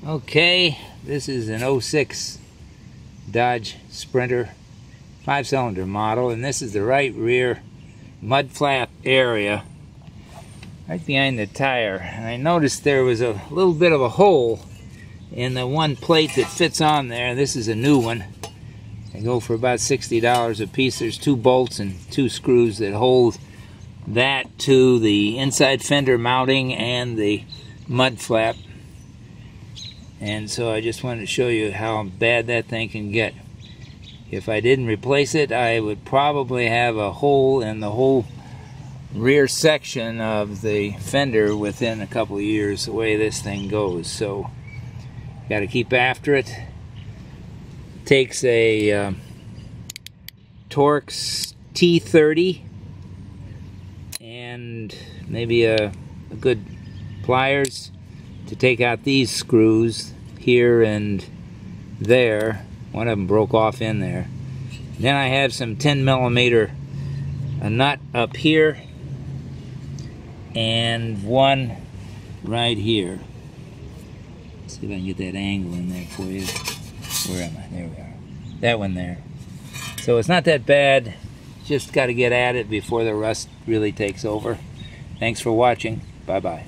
Okay, this is an 06 Dodge Sprinter 5-cylinder model, and this is the right rear mud flap area right behind the tire. And I noticed there was a little bit of a hole in the one plate that fits on there. This is a new one. They go for about $60 a piece. There's 2 bolts and 2 screws that hold that to the inside fender mounting and the mud flap. And so I just wanted to show you how bad that thing can get. If I didn't replace it, I would probably have a hole in the whole rear section of the fender within a couple of years, the way this thing goes. So got to keep after it. Takes a Torx T30 and maybe a good pliers to take out these screws here and there. One of them broke off in there. Then I have some 10mm a nut up here and one right here. Let's see if I can get that angle in there for you. Where am I? There we are. That one there. So it's not that bad. Just got to get at it before the rust really takes over. Thanks for watching. Bye-bye.